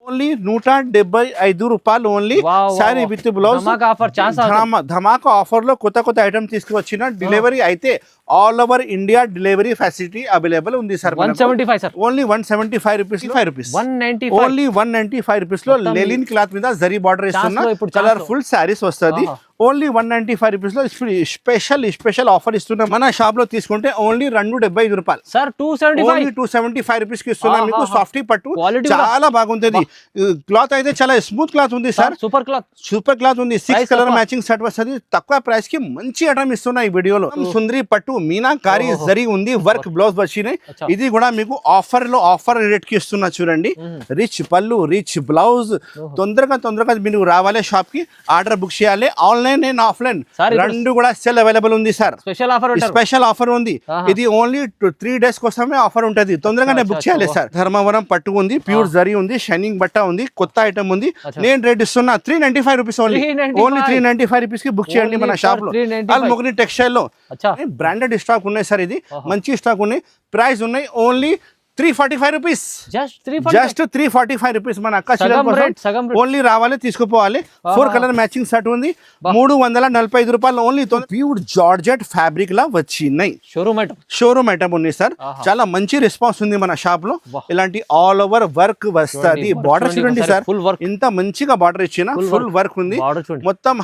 Only 175 రూపాయలు only sari with blouse ధమాకా offer లో కొత్త ఐటమ్ తీసుకువచ్చిన డెలివరీ అయితే all over India delivery facility available ఉంది sir. 175 sir, only 175 rupees, 5 rupees, only 195 rupees లో లెలిన్ క్లాత్ మీద జరీ బార్డర్ ఇస్తున్నా కలర్ఫుల్ శారీస్ వస్తుంది. ఓన్లీ 195 రూపీస్ లో స్పెషల్ ఆఫర్ ఇస్తున్నాం. మన షాప్ లో తీసుకుంటే ఓన్లీ 275 రూపాయలు సార్, 275 రూపీస్ కి ఇస్తున్నాం మీకు. సాఫ్టీ పట్టు చాలా బాగుంటుంది. క్లాత్ అయితే చాలా స్మూత్ క్లాత్ ఉంది సార్, సూపర్ క్లాత్ ఉంది. 6 కలర్ మ్యాచింగ్ సెట్ వస్తుంది. తక్కువ ప్రైస్ కి మంచి ఐటమ్ ఇస్తున్నా ఈ వీడియోలో. సుందరి పట్టు మీనాకారి జరీ ఉంది, వర్క్ బ్లౌజ్ వచ్చినాయి. ఇది కూడా మీకు ఆఫర్ రేట్ కి ఇస్తున్నా చూడండి. రిచ్ పళ్ళు, రిచ్ బ్లౌజ్. తొందరగా మీరు రావాలి షాప్ కి, ఆర్డర్ బుక్ చేయాలి. ఆన్లైన్ అండ్ ఆఫ్లైన్ రెండు కూడా సెల్ అవైలబుల్ ఉంది సార్. స్పెషల్ ఆఫర్ ఉంది. ఇది ఓన్లీ 3 డేస్ కోసమే ఆఫర్ ఉంటది. తొందరగానే బుక్ చేయాలి సార్. ధర్మవరం పట్టు ఉంది, ప్యూర్ జరీ ఉంది, షైనింగ్ బట్ట ఉంది, కొత్త ఐటమ్ ఉంది. నేను రేట్ ఇస్తున్నా 395 రూపీస్ ఓన్లీ 395 రూపీస్ కి బుక్ చేయండి మన షాప్ లో. అల్మోగ్ని టెక్స్టైల్ లో బ్రాండెడ్ స్టాక్ ఉన్నాయి సార్. ఇది మంచి స్టాక్ ఉన్నాయి. ప్రైస్ ఉన్నాయి ఓన్లీ 345 రూపీస్, జస్ట్ 345 రూపీస్. మన అక్క ఓన్లీ రావాలి, తీసుకుపోవాలి. 4 కలర్ మ్యాచింగ్ సెట్ ఉంది, 345 రూపాయలు ఓన్లీ. ప్యూర్ జార్జెట్ ఫ్యాబ్రిక్ లా వచ్చినాయి. షోరూమ్ ఐటమ్ ఉంది సార్. చాలా మంచి రెస్పాన్స్ ఉంది మన షాప్ లో. ఇలాంటి ఆల్ ఓవర్ వర్క్ వస్తుంది. బార్డర్ చూడండి సార్, ఇంత మంచిగా బార్డర్ ఇచ్చిన ఫుల్ వర్క్ ఉంది మొత్తం.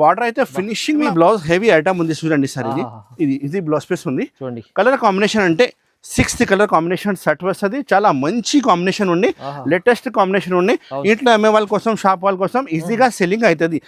బార్డర్ అయితే ఫినిషింగ్. బ్లౌజ్ హెవీ ఐటమ్ ఉంది చూడండి సార్. ఇది బ్లౌజ్ పీస్ ఉంది. కలర్ కాంబినేషన్ అంటే 6th కలర్ కాంబినేషన్ సెట్ వస్తుంది. చాలా మంచి కాంబినేషన్ ఉండి, లేటెస్ట్ కాంబినేషన్ ఉండి. ఇంట్లో అమ్మే వాళ్ళ కోసం, షాప్ వాళ్ళ కోసం ఈజీగా సెల్లింగ్ అవుతుంది.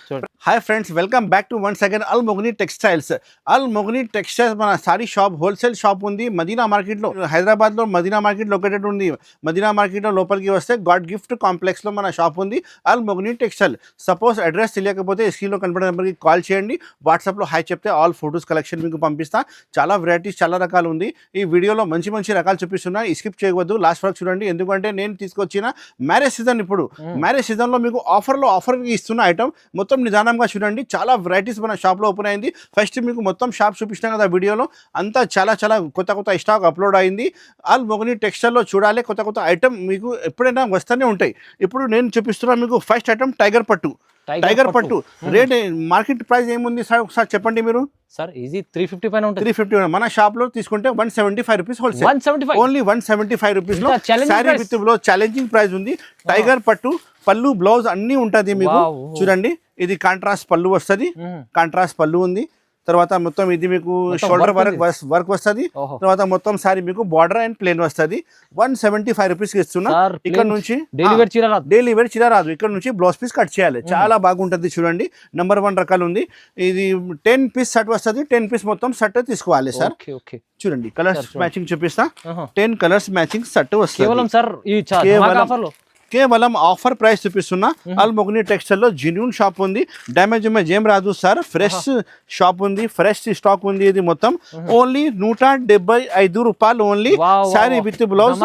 Hi friends, welcome back to once again అల్మోగ్ని textiles. అల్మోగ్ని textiles మన సారీ షాప్, హోల్సేల్ షాప్ ఉంది మదీనా మార్కెట్ లో. హైదరాబాద్ లో మదీనా మార్కెట్ లొకేటెడ్ ఉంది. మదీనా మార్కెట్ లో లోపలికి వస్తే గాడ్ గిఫ్ట్ కాంప్లెక్స్ లో మన షాప్ ఉంది అల్మోగ్ని టెక్స్టైల్. సపోజ్ అడ్రస్ తెలియకపోతే స్క్రీన్ లో కనపడే నెంబర్కి కాల్ చేయండి. వాట్సాప్ లో హాయ్ చెప్తే ఆల్ ఫొటోస్ కలెక్షన్ మీకు పంపిస్తా. చాలా వెరైటీస్, చాలా రకాలు ఉంది. ఈ వీడియోలో మంచి రకాలు చూపిస్తున్నా. స్కిప్ చేయవద్దు, లాస్ట్ వరకు చూడండి. ఎందుకంటే నేను తీసుకొచ్చిన మ్యారేజ్ సీజన్. ఇప్పుడు మ్యారేజ్ సీజన్ లో మీకు ఆఫర్ ఇస్తున్న ఐటమ్ మొత్తం నిదానంగా చూడండి. చాలా వెరైటీస్ మన షాప్ లో ఓపెన్ అయింది. ఫస్ట్ మీకు మొత్తం షాప్ చూపిస్తాను కదా వీడియోలో. అంతా చాలా కొత్త స్టాక్ అప్లోడ్ అయింది. అల్మోగ్ని టెక్స్టైల్ లో చూడాలి. కొత్త ఐటమ్ మీకు ఎప్పుడైనా వస్తూనే ఉంటాయి. ఇప్పుడు నేను చూపిస్తున్నా మీకు ఫస్ట్ ఐటమ్ టైగర్ పట్టు. రేట్ మార్కెట్ ప్రైస్ ఏముంది సార్ ఒకసారి చెప్పండి మీరు. సార్ ఈజీ 350 పైన ఉంటుంది. 350. మన షాప్ లో తీసుకుంటే 175 రూపీస్ హోల్సేల్. ఓన్లీ 175 రూపీస్ లో sorry with blouse. Challenging price ఉంది. టైగర్ పట్టు, పళ్ళు, బ్లౌజ్ అన్ని ఉంటది మీకు. చూడండి, ఇది కాంట్రాస్ట్ పళ్ళు వస్తుంది. కాంట్రాస్ట్ పళ్ళు ఉంది. తర్వాత మొత్తం ఇది మీకు షోల్డర్ వర్క్ వస్తుంది. తర్వాత మొత్తం సారీ మీకు బార్డర్ అండ్ ప్లేన్ వస్తుంది. 175 రూపీస్ ఇస్తున్నా. ఇక్కడ నుంచి డైలీ వేర్ చీర రాదు. ఇక్కడ నుంచి బ్లౌజ్ పీస్ కట్ చేయాలి. చాలా బాగుంటది చూడండి. నెంబర్ 1 రకాలు ఉంది. ఇది 10 పీస్ సెట్ వస్తుంది. 10 పీస్ మొత్తం సెట్ తీసుకోవాలి సార్. చూడండి, కలర్స్ మ్యాచింగ్ చూపిస్తా. 10 కలర్స్ మ్యాచింగ్ సెట్ వస్తుంది. కేవలం ఆఫర్ ప్రైస్ చూపిస్తున్నా. అల్మోగ్ని టెక్స్టైల్ లో జెన్యూన్ షాప్ ఉంది. డ్యామేజ్ ఏం రాదు సార్. ఫ్రెష్ షాప్ ఉంది, ఫ్రెష్ స్టాక్ ఉంది. ఇది మొత్తం ఓన్లీ 175 రూపాయలు ఓన్లీ సారీ విత్ బ్లౌజ్.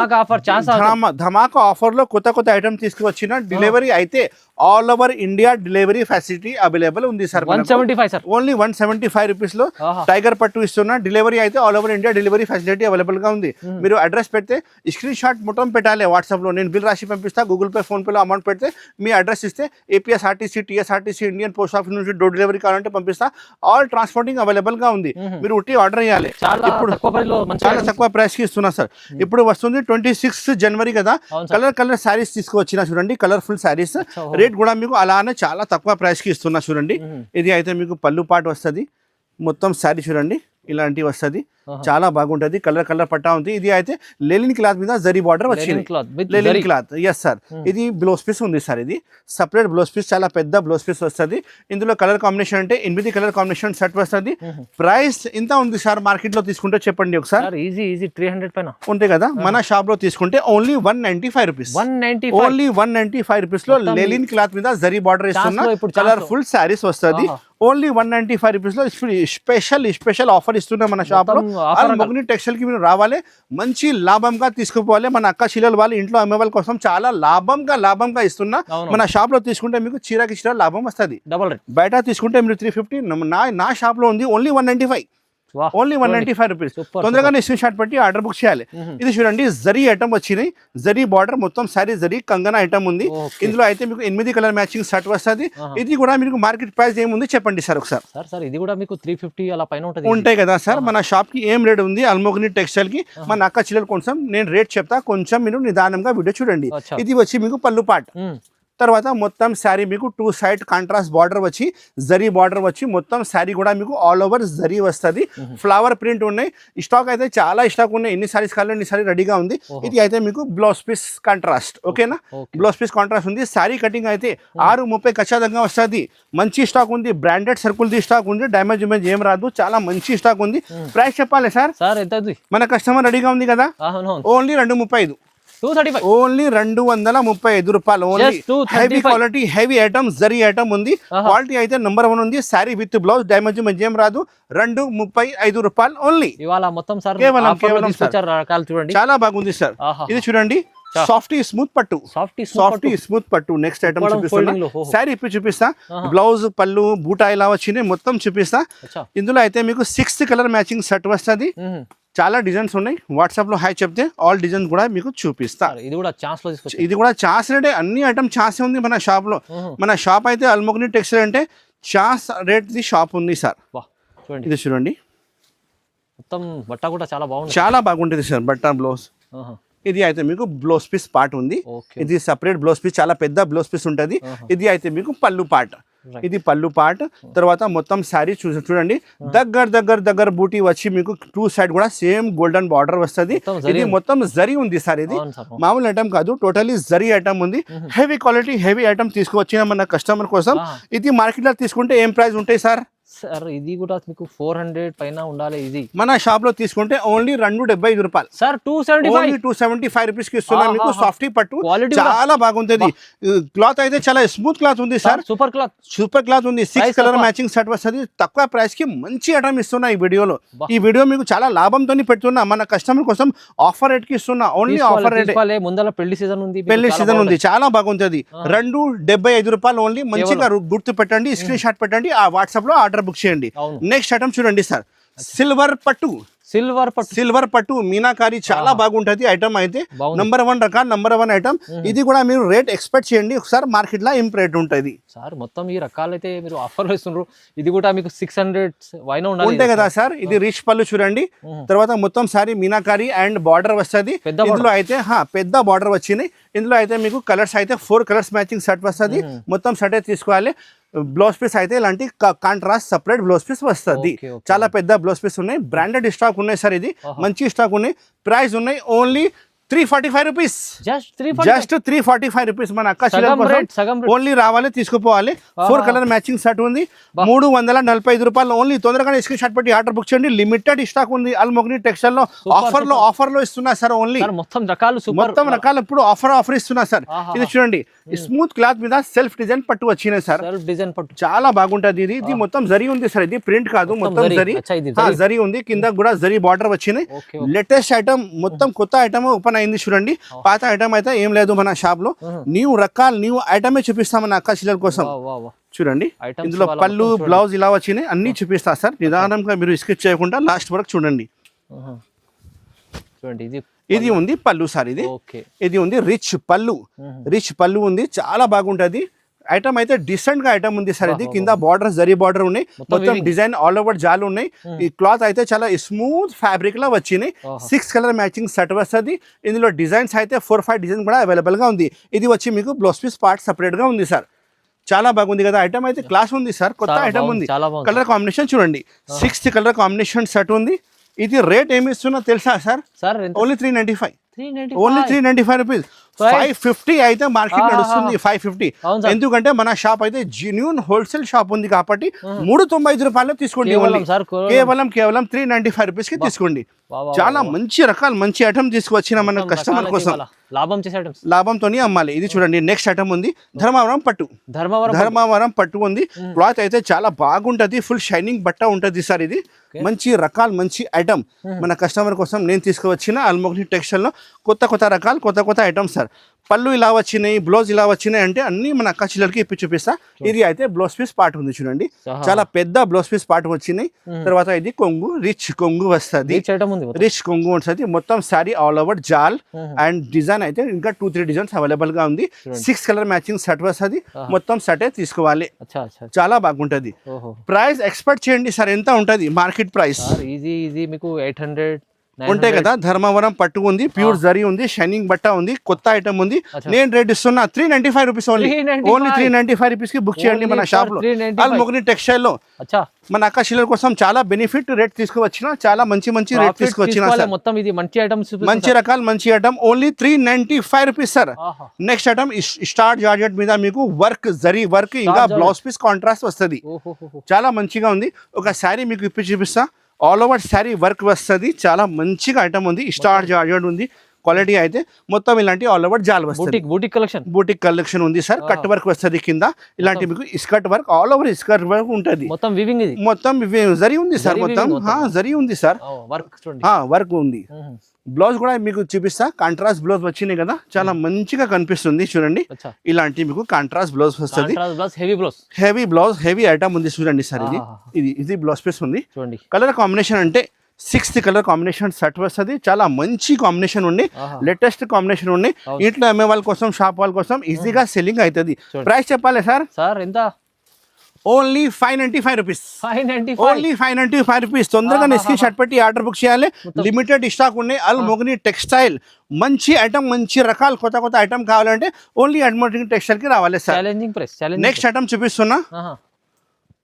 ధమాకా ఆఫర్ లో కొత్త ఐటమ్ తీసుకువచ్చిన డెలివరీ అయితే all over India delivery facility available ఉంది సార్. 175 సార్, ఓన్లీ 175 రూపీస్ లో టైగర్ పట్టు ఇస్తున్నా. డెలివరీ అయితే all over India delivery facility available గా ఉంది. మీరు అడ్రస్ పెడితే స్క్రీన్ షాట్ మొత్తం పెట్టాలి వాట్సాప్ లో. నేను బిల్ రాసి పంపిస్తా. గూగుల్ పే, ఫోన్ పేలో అమౌంట్ పెడితే మీ అడ్రస్ ఇస్తే APSRTC, TSRTC, Indian post office నుంచి డోర్ డెలివరీ కావాలంటే పంపిస్తా. ఆల్ ట్రాన్స్పోర్టింగ్ అవైలబుల్ గా ఉంది. మీరు ఉట్టి ఆర్డర్ చేయాలి. ఇప్పుడు చాలా తక్కువ ప్రైస్ కి ఇస్తున్నా సార్. ఇప్పుడు వస్తుంది 26 జనవరి కదా. కలర్ శారీస్ తీసుకువచ్చిన చూడండి. కలర్ఫుల్ శారీస్. రేట్ కూడా మీకు అలానే చాలా తక్కువ ప్రైస్ కి ఇస్తున్నా చూడండి. ఇది అయితే మీకు పళ్ళు పాటు వస్తుంది. మొత్తం శారీ చూడండి ఇలాంటివి వస్తుంది. చాలా బాగుంటది. కలర్ పట్టా ఉంది. ఇది అయితే లెలిన్ క్లాత్ మీద జరీ బార్డర్ వచ్చింది. లెలిన్ క్లాత్, ఎస్ సార్. ఇది బ్లౌజ్ పీస్ ఉంది సార్. ఇది సపరేట్ బ్లౌజ్ పీస్, చాలా పెద్ద బ్లౌజ్ పీస్ వస్తుంది. ఇందులో కలర్ కాంబినేషన్ అంటే 8 కలర్ కాంబినేషన్ సెట్ వస్తుంది. ప్రైస్ ఎంత ఉంది సార్ మార్కెట్ లో తీసుకుంటే చెప్పండి ఒకసారి. ఈజీ 300 పైన ఉంటాయి కదా. మన షాప్ లో తీసుకుంటే ఓన్లీ 195 రూపీస్. ఓన్లీ 195 రూపీస్ లో లెలిన్ క్లాత్ మీద జరీ బార్డర్ ఇస్తున్నా. కలర్ఫుల్ శారీస్ వస్తుంది. ఓన్లీ 195 రూపీస్ లో స్పెషల్ ఆఫర్ ఇస్తున్నా మన షాప్ లో. అల్మోగ్ని టెక్స్టైల్ కి మీరు రావాలి. మంచి లాభంగా తీసుకుపోవాలి. మన అక్క శీలలు వాళ్ళు ఇంట్లో అమ్మే వాళ్ళ కోసం చాలా లాభంగా ఇస్తున్నా. మన షాప్ లో తీసుకుంటే మీకు చీర లాభం వస్తుంది. బయట తీసుకుంటే మీరు 350. నా షాప్ లో ఉంది ఓన్లీ 195. Only 195 rupees. తొందరగానే స్క్రీన్ షాట్ పెట్టి ఆర్డర్ బుక్ చేయాలి. ఇది చూడండి జరీ ఐటమ్ వచ్చినాయి, జరీ బార్డర్ మొత్తం సారీ జరీ కంగనా ఐటమ్ ఉంది. ఇందులో అయితే మీకు 8 కలర్ మ్యాచింగ్ షర్ట్ వస్తుంది. ఇది కూడా మీకు మార్కెట్ ప్రైస్ ఏముంది చెప్పండి సార్ ఒకసారి. సార్ ఇది కూడా మీకు 350 అలా పైన ఉంటాయి కదా సార్. మన షాప్ కి ఏం రేట్ ఉంది అల్మోగ్ని టెక్స్టైల్ కి మన అక్క చిల్లల కోసం నేను రేట్ చెప్తా, కొంచెం మీరు నిదానంగా వీడియో చూడండి. ఇది వచ్చి మీకు పళ్ళు పాట్. తర్వాత మొత్తం శారీ మీకు 2 సైడ్ కాంట్రాస్ట్ బార్డర్ వచ్చి జరీ బార్డర్ వచ్చి మొత్తం శారీ కూడా మీకు ఆల్ ఓవర్ జరీ వస్తుంది. ఫ్లవర్ ప్రింట్ ఉన్నాయి. స్టాక్ అయితే చాలా స్టాక్ ఉన్నాయి. ఎన్ని సారీస్ కావాలి ఎన్ని సారీ రెడీగా ఉంది. ఇది అయితే మీకు బ్లౌజ్ పీస్ కాంట్రాస్ట్. ఓకేనా, బ్లౌజ్ పీస్ కాంట్రాస్ట్ ఉంది. శారీ కటింగ్ అయితే 6:30 ఖచ్చితంగా వస్తుంది. మంచి స్టాక్ ఉంది. బ్రాండెడ్ సర్కుల్ ది స్టాక్ ఉంది. డ్యామేజ్ ఏం రాదు. చాలా మంచి స్టాక్ ఉంది. ప్రైస్ చెప్పాలి సార్. మన కస్టమర్ రెడీగా ఉంది కదా. ఓన్లీ 235. 235. ఓన్లీ 235 రూపాయలు. Only heavy quality heavy item zari item ఉంది. క్వాలిటీ అయితే నెంబర్ 1 ఉంది. శారీ విత్ బ్లౌజ్ డ్యామేజ్ ఏం రాదు. 235 రూపాయలు ఓన్లీ. కేవలం చూడండి చాలా బాగుంది సార్. ఇది చూడండి సాఫ్టీ స్మూత్ పట్టు. సాఫ్టీ స్మూత్ పట్టు. నెక్స్ట్ ఐటమ్ చూపిస్తున్నా. శారీ ఇప్పి చూపిస్తా. బ్లౌజ్ పళ్ళు బూటా ఇలా వచ్చినాయి మొత్తం చూపిస్తా. ఇందులో అయితే మీకు 6th కలర్ మ్యాచింగ్ షర్ట్ వస్తుంది. చాలా డిజైన్స్ ఉన్నాయి. వాట్సాప్ లో హాయ్ చెప్తే ఆల్ డిజైన్స్ కూడా మీకు చూపిస్తా. ఇది కూడా ఛాన్స్ రేటే. అన్ని ఐటమ్ ఛాన్స్ ఉంది మన షాప్ లో. మన షాప్ అయితే అల్మోగ్ని టెక్స్టైల్ అంటే ఛాన్స్ రేట్ ది షాప్ ఉంది సార్. ఇది చూడండి మొత్తం బట్ట కూడా చాలా బాగుంటుంది సార్. బట్ట బ్లౌజ్ ఇది అయితే మీకు బ్లౌజ్ పీస్ పార్ట్ ఉంది. ఇది సెపరేట్ బ్లౌజ్ పీస్, చాలా పెద్ద బ్లౌజ్ పీస్ ఉంటుంది. ఇది అయితే మీకు పళ్ళు పార్ట్. ఇది పళ్ళు పార్ట్. తర్వాత మొత్తం శారీ చూడండి దగ్గర బూటీ వచ్చి మీకు 2 సైడ్ కూడా సేమ్ గోల్డెన్ బార్డర్ వస్తుంది. ఇది మొత్తం జరీ ఉంది సార్. ఇది మామూలు ఐటమ్ కాదు, టోటలీ జరీ ఐటమ్ ఉంది. హెవీ క్వాలిటీ హెవీ ఐటమ్ తీసుకువచ్చిన మన కస్టమర్ కోసం. ఇది మార్కెట్ లో తీసుకుంటే ఏం ప్రైస్ ఉంటాయి సార్? సార్ ఇది కూడా మీకు 400 పైన ఉండాలి. ఇది మన షాప్ లో తీసుకుంటే ఓన్లీ 275 రూపాయలు సార్. 275 రూపీస్ కి ఇస్తున్నా మీకు. సాఫ్టీ పట్టు చాలా బాగుంటుంది. క్లాత్ అయితే చాలా స్మూత్ క్లాత్ ఉంది సార్. సూపర్ క్లాత్ ఉంది. 6 కలర్ మ్యాచింగ్ షర్ట్ వస్తుంది. తక్కువ ప్రైస్ కి మంచి ఐటమ్ ఇస్తున్నా ఈ వీడియోలో. ఈ వీడియో మీకు చాలా లాభంతో పెడుతున్నా. మన కస్టమర్ కోసం ఆఫర్ రేట్ కి ఇస్తున్నా. Only offer rate. ముందర పెళ్లి సీజన్ ఉంది. చాలా బాగుంటుంది. 275 రూపాయలు ఓన్లీ. మంచిగా గుర్తు పెట్టండి, స్క్రీన్ షాట్ పెట్టండి, ఆ వాట్సాప్ లో ఆర్డర్ బుక్ చేయండి. నెక్స్ట్ ఐటమ్ చూడండి సార్. సిల్వర్ పట్టు మీనాకారి చాలా బాగుంటది ఐటమ్. అయితే నంబర్ 1 రకాల నంబర్ 1 ఐటమ్. ఇది కూడా మీరు రేట్ ఎక్స్పెక్ట్ చేయండి ఒకసారి. మార్కెట్ లో ఏం రేట్ ఉంటుంది సార్? మొత్తం ఈ రకాలైతే మీరు ఆఫర్ ఇస్తున్నారు. ఇది కూడా మీకు 600 ఉంటాయి కదా సార్. ఇది రిచ్ పళ్ళు చూడండి. తర్వాత మొత్తం సారీ మీనాకారి అండ్ బార్డర్ వస్తుంది. ఇందులో అయితే పెద్ద బార్డర్ వచ్చింది. ఇందులో అయితే మీకు కలర్స్ అయితే 4 కలర్స్ మ్యాచింగ్ షర్ట్ వస్తుంది. మొత్తం షర్ట్ అయితే తీసుకోవాలి. బ్లౌజ్ పీస్ అయితే ఇలాంటి కాంట్రాస్ట్ సపరేట్ బ్లౌజ్ పీస్ వస్తుంది. చాలా పెద్ద బ్లౌజ్ పీస్ ఉన్నాయి. బ్రాండెడ్ స్టాక్ ఉన్నాయి సార్. ఇది మంచి స్టాక్ ఉన్నాయి. ప్రైస్ ఉన్నాయి ఓన్లీ 345 రూపీస్. Just 345 rupees. మన అక్క ఓన్లీ రావాలి తీసుకోపోవాలి. 4 కలర్ మ్యాచింగ్ షర్ట్ ఉంది. 345 రూపాయలు ఓన్లీ. తొందరగా స్క్రీన్ షాట్ పెట్టి ఆర్డర్ బుక్ చేయండి. లిమిటెడ్ స్టాక్ ఉంది అల్మోగ్ని టెక్స్టైల్ లో. ఆఫర్ లో ఇస్తున్నా సార్. ఓన్లీ మొత్తం రకాలు ఇప్పుడు ఆఫర్ ఇస్తున్నా సార్. ఇది చూడండి స్మూత్ క్లాత్ మీద సెల్ఫ్ డిజైన్ పట్టు వచ్చినాయి సార్. చాలా బాగుంటది. ఇది మొత్తం జరీ ఉంది సార్. ఇది ప్రింట్ కాదు, మొత్తం జరీ ఉంది. కింద కూడా జరీ బార్డర్ వచ్చినాయి. లేటెస్ట్ ఐటమ్, మొత్తం కొత్త ఐటమ్ ఓపెన్ అయింది చూడండి. పాత ఐటమ్ అయితే ఏం లేదు మన షాప్ లో. న్యూ ఐటమే చూపిస్తాం మన అక్క చిల్లల కోసం. చూడండి ఇందులో పళ్ళు బ్లౌజ్ ఇలా వచ్చినాయి. అన్ని చూపిస్తా సార్. నిదానంగా మీరు స్కిప్ చేయకుండా లాస్ట్ వరకు చూడండి. ఇది ఉంది పళ్ళు సార్. ఇది ఉంది రిచ్ పళ్ళు ఉంది. చాలా బాగుంటది ఐటమ్. అయితే డిసెంట్ గా ఐటమ్ ఉంది సార్. ఇది కింద బార్డర్ జరీ బార్డర్ ఉన్నాయి. మొత్తం డిజైన్ ఆల్ ఓవర్ జాలు ఉన్నాయి. ఈ క్లాత్ అయితే చాలా స్మూత్ ఫ్యాబ్రిక్ లో వచ్చినాయి. 6 కలర్ మ్యాచింగ్ సెట్ వస్తుంది. ఇందులో డిజైన్స్ అయితే 4-5 డిజైన్ కూడా అవైలబుల్ గా ఉంది. ఇది వచ్చి మీకు బ్లౌజ్ పీస్ పార్ట్ సపరేట్ గా ఉంది సార్. చాలా బాగుంది కదా ఐటమ్. అయితే క్లాస్ ఉంది సార్. కొత్త ఐటమ్ ఉంది. కలర్ కాంబినేషన్ చూడండి. 6th కలర్ కాంబినేషన్ సెట్ ఉంది. ఇది రేట్ ఏమి ఇస్తున్నా తెలుసా సార్? ఓన్లీ 395. Only 395 rupees. 550 అయితే మార్కెట్ నడుస్తుంది. 550. ఎందుకంటే మన షాప్ అయితే జెన్యూన్ హోల్సేల్ షాప్ ఉంది కాబట్టి 395 రూపాయలు తీసుకోండి. కేవలం 395 రూపీస్ కి తీసుకోండి. చాలా మంచి రకాలు మంచి ఐటమ్ తీసుకువచ్చిన మన కస్టమర్ కోసం. లాభంతో అమ్మాలి. ఇది చూడండి నెక్స్ట్ ఐటమ్ ఉంది. ధర్మవరం పట్టు ఉంది. క్లాత్ అయితే చాలా బాగుంటది. ఫుల్ షైనింగ్ బట్ట ఉంటది సార్. ఇది మంచి రకాలు మంచి ఐటమ్ మన కస్టమర్ కోసం నేను తీసుకువచ్చిన అల్మోగ్ని టెక్స్టైల్ లో. కొత్త రకాలు కొత్త ఐటమ్ సార్. పళ్ళు ఇలా వచ్చినాయి, బ్లౌజ్ ఇలా వచ్చినాయి అంటే అన్ని మన అక్క చిల్లరకి ఇప్పి చూపిస్తా. ఇది అయితే బ్లౌజ్ పీస్ పార్ట్ ఉంది చూడండి, చాలా పెద్ద బ్లౌజ్ పీస్ పార్ట్ వచ్చినాయి. తర్వాత ఇది కొంగు, రిచ్ కొంగు వస్తుంది, రిచ్ కొంగు వస్తుంది. మొత్తం సారీ ఆల్ ఓవర్ జాల్ అండ్ డిజైన్ అయితే ఇంకా 2-3 డిజైన్స్ అవైలబుల్ గా ఉంది. 6 కలర్ మ్యాచింగ్ సెట్ వస్తుంది. మొత్తం సెటే తీసుకోవాలి, చాలా బాగుంటది. ప్రైస్ ఎక్స్పెక్ట్ చేయండి సార్, ఎంత ఉంటది మార్కెట్ ప్రైస్? ఈజీ మీకు 800 ఉంటాయి కదా. ధర్మవరం పట్టు ఉంది, ప్యూర్ జరీ ఉంది, షైనింగ్ బట్ట ఉంది, కొత్త ఐటమ్ ఉంది. నేను రేట్ ఇస్తున్నా 395 రూపీస్ ఓన్లీ. 395 రూపీస్ కి బుక్ చేయండి మన షాప్ లో. మొగని టెక్స్టైల్ లో మన అక్క శిలర్ కోసం చాలా బెనిఫిట్ రేట్ తీసుకువచ్చిన, చాలా మంచి రేట్ తీసుకువచ్చిన సార్. మొత్తం ఇది మంచి ఐటమ్స్, మంచి రకాలు, మంచి item. Only 395 rupees sir. Next item star georgette మీద మీకు వర్క్, జరీ వర్క్, ఇంకా బ్లౌజ్ పీస్ కాంట్రాస్ట్ వస్తుంది. చాలా మంచిగా ఉంది. ఒక శారీ మీకు ఇప్పి చూపిస్తా. ఆల్ ఓవర్ శారీ వర్క్ వస్తుంది, చాలా మంచిగా ఐటమ్ ఉంది. స్టార్ జార్జెట్ ఉంది, క్వాలిటీ అయితే మొత్తం ఇలాంటి ఆల్ ఓవర్ జాల్ వస్తుంది. బూటిక్ కలెక్షన్ ఉంది సార్. కట్ వర్క్ వస్తుంది కింద, ఇలాంటి మీకు skirt work, all over skirt work ఉంటుంది. మొత్తం జరీ ఉంది సార్, మొత్తం జరీ ఉంది సార్, వర్క్ ఉంది. బ్లౌజ్ కూడా మీకు చూపిస్తా. కాంట్రాస్ట్ బ్లౌజ్ వచ్చినాయి కదా, చాలా మంచిగా కనిపిస్తుంది చూడండి. ఇలాంటి మీకు కాంట్రాస్ట్ బ్లౌజ్ వస్తుంది, హెవీ బ్లౌజ్, హెవీ ఐటమ్ ఉంది చూడండి సార్. ఇది బ్లౌజ్ పీస్ ఉంది. కలర్ కాంబినేషన్ అంటే 6th కలర్ కాంబినేషన్ సెట్ వస్తుంది. చాలా మంచి కాంబినేషన్ ఉండి, లేటెస్ట్ కాంబినేషన్ ఉండి, ఇంట్లో అమ్మే వాళ్ళ కోసం, షాప్ వాళ్ళ కోసం ఈజీగా సెల్లింగ్ అవుతుంది. ప్రైస్ చెప్పాలి సార్ ఎంత? Only 595 rupees. Only 595 rupees. తొందరగా స్క్రీన్ షాట్ పెట్టి ఆర్డర్ బుక్ చేయాలి. లిమిటెడ్ స్టాక్ ఉన్నాయి. అల్ మొగని టెక్స్టైల్ మంచి ఐటమ్, మంచి రకాలు, కొత్త ఐటమ్ కావాలంటే ఓన్లీ అడ్మోటింగ్ టెక్స్టైల్ కి రావాలి సార్. నెక్స్ట్ ఐటమ్ చూపిస్తున్నా,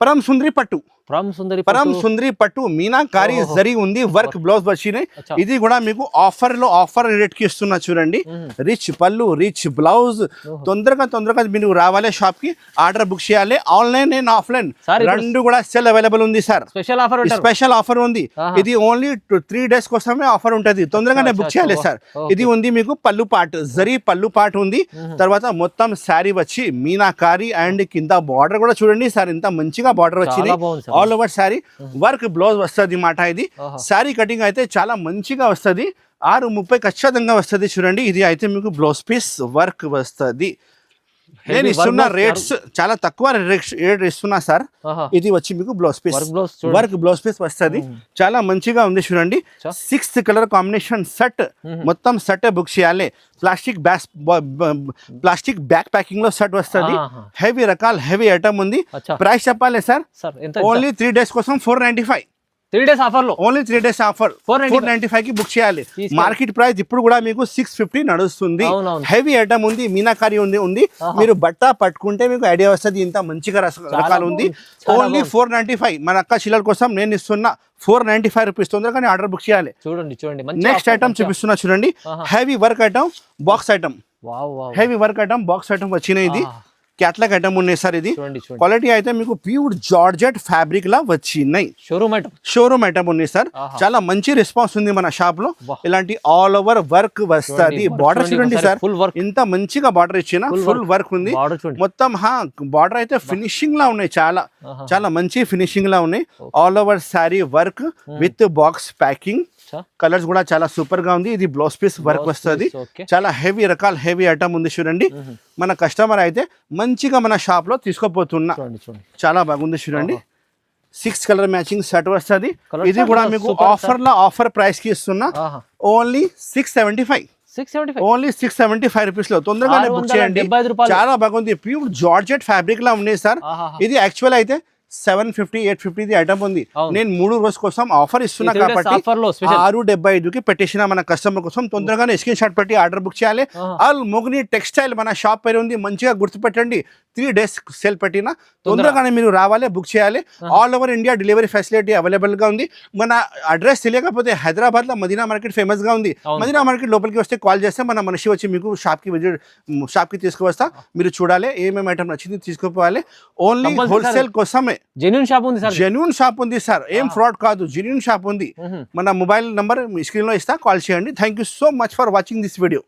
పరమ్ సుందరి పట్టు. పరమ్ సుందరి పట్టు మీనాకారి జరీ ఉంది, వర్క్ బ్లౌజ్ వచ్చినాయి. ఇది కూడా మీకు ఆఫర్ రేట్ కి ఇస్తున్నా చూడండి. రిచ్ పళ్ళు, రిచ్ బ్లౌజ్. తొందరగా మీరు రావాలి షాప్ కి, ఆర్డర్ బుక్ చేయాలి. ఆన్లైన్ అండ్ ఆఫ్లైన్ రెండు కూడా సెల్ అవైలబుల్ ఉంది సార్. స్పెషల్ ఆఫర్ ఉంది. ఇది ఓన్లీ 3 days కోసమే ఆఫర్ ఉంటది. తొందరగానే బుక్ చేయాలి సార్. ఇది ఉంది మీకు పళ్ళు పార్ట్, జరీ పళ్ళు పార్ట్ ఉంది. తర్వాత మొత్తం శారీ వచ్చి మీనాకారి అండ్ కింద బార్డర్ కూడా చూడండి సార్, ఇంత మంచిగా బార్డర్ వచ్చింది. All over sari work blouse వస్తుంది మాట. ఇది శారీ కటింగ్ అయితే చాలా మంచిగా వస్తుంది. 6:30 ఖచ్చితంగా వస్తుంది చూడండి. ఇది అయితే మీకు బ్లౌజ్ పీస్ వర్క్ వస్తుంది. నేను ఇస్తున్న రేట్స్ చాలా తక్కువ రేట్ ఇస్తున్నా సార్. ఇది వచ్చి మీకు blouse piece work blouse piece వస్తుంది. చాలా మంచిగా ఉంది చూడంండి. 6th కలర్ కాంబినేషన్ సెట్, మొత్తం సెట్ బుక్ చేయాలి. ప్లాస్టిక్ బ్యాక్ ప్యాకింగ్ లో సెట్ వస్తుంది. హెవీ రకాల హెవీ ఐటమ్ ఉంది. ప్రైస్ చెప్పాలి సార్. ఓన్లీ 3 days కోసం 495. 3 days ఆఫర్ లో ఓన్లీ 3 days ఆఫర్ 495 కి బుక్ చేయాలి. మార్కెట్ ప్రైస్ ఇప్పుడు కూడా మీకు 650 నడుస్తుంది. హెవీ ఐటమ్ ఉంది, మీనాకారి ఉంది. మీరు బట్ట పట్టుకుంటే మీకు ఐడియా వస్తుంది ఇంత మంచిగా రకాలు ఉంది. ఓన్లీ 495 మన అక్క చిల్లర్ కోసం నేను ఇస్తున్నా 495 రూపీస్. తొందరగానే ఆర్డర్ బుక్ చేయాలి. చూడండి నెక్స్ట్ ఐటమ్ చూపిస్తున్నా చూడండి. Heavy work item, box item, heavy work item, box item వచ్చినాయి. ఇది క్యాట్లాగ్ ఐటమ్ ఉన్నాయి సార్. ఇది క్వాలిటీ అయితే మీకు ప్యూర్ జార్జెట్ ఫ్యాబ్రిక్ లా వచ్చినాయి. షోరూమ్ ఐటమ్ ఉన్నాయి సార్. చాలా మంచి రెస్పాన్స్ ఉంది మన షాప్ లో. ఇలాంటి ఆల్ ఓవర్ వర్క్ వస్తుంది. బార్డర్ చూడండి సార్, ఇంత మంచిగా బార్డర్ ఇచ్చిన, ఫుల్ వర్క్ ఉంది మొత్తం. బార్డర్ అయితే ఫినిషింగ్ లా ఉన్నాయి, చాలా మంచి ఫినిషింగ్ లా ఉన్నాయి. All over sari work with box packing. Colours కూడా చాలా సూపర్ గా ఉంది. ఇది బ్లౌజ్ పీస్ వర్క్ వస్తుంది. చాలా హెవీ రకాల హెవీ ఐటమ్ ఉంది చూడండి. మన కస్టమర్ అయితే మంచిగా మన షాప్ లో తీసుకోపోతున్నా. చాలా బాగుంది చూడండి. 6 కలర్ మ్యాచింగ్ సెట్ వస్తుంది. ఇది కూడా మీకు ఆఫర్ ప్రైస్ కి ఇస్తున్నా. ఓన్లీ 675. ఓన్లీ 675 రూపీస్ లో తొందరగానే బుక్ చేయండి. చాలా బాగుంది. ప్యూర్ జార్జెట్ ఫ్యాబ్రిక్ లా ఉన్నాయి సార్. ఇది యాక్చువల్ అయితే 750, 850 ఐటమ్ ఉంది. నేను 3 రోజు కోసం ఆఫర్ ఇస్తున్నా కాబట్టి 675కి పెట్టేసిన మన కస్టమర్ కోసం. తొందరగానే స్క్రీన్ షాట్ పెట్టి ఆర్డర్ బుక్ చేయాలి. అల్ మొగని టెక్స్టైల్ మన షాప్ పేరు ఉంది, మంచిగా గుర్తుపెట్టండి. 3 days సేల్ పెట్టిన తొందరగానే మీరు రావాలి, బుక్ చేయాలి. All over India delivery facility available గా ఉంది. మన అడ్రస్ తెలియకపోతే హైదరాబాద్ లో మదీనా మార్కెట్ ఫేమస్ గా ఉంది. మదీనా మార్కెట్ లోపలికి వస్తే కాల్ చేస్తే మన మనిషి వచ్చి మీకు షాప్ కి తీసుకువస్తా. మీరు చూడాలి ఏమేమి ఐటమ్ నచ్చింది తీసుకోవాలి. ఓన్లీ హోల్సేల్ కోసమే. జెన్యూన్ షాప్ ఉంది సార్, ఏం ఫ్రాడ్ కాదు, జెన్యూన్ షాప్ ఉంది. మన మొబైల్ నంబర్ స్క్రీన్ లో ఇస్తా, కాల్ చేయండి. Thank you so much for watching this video.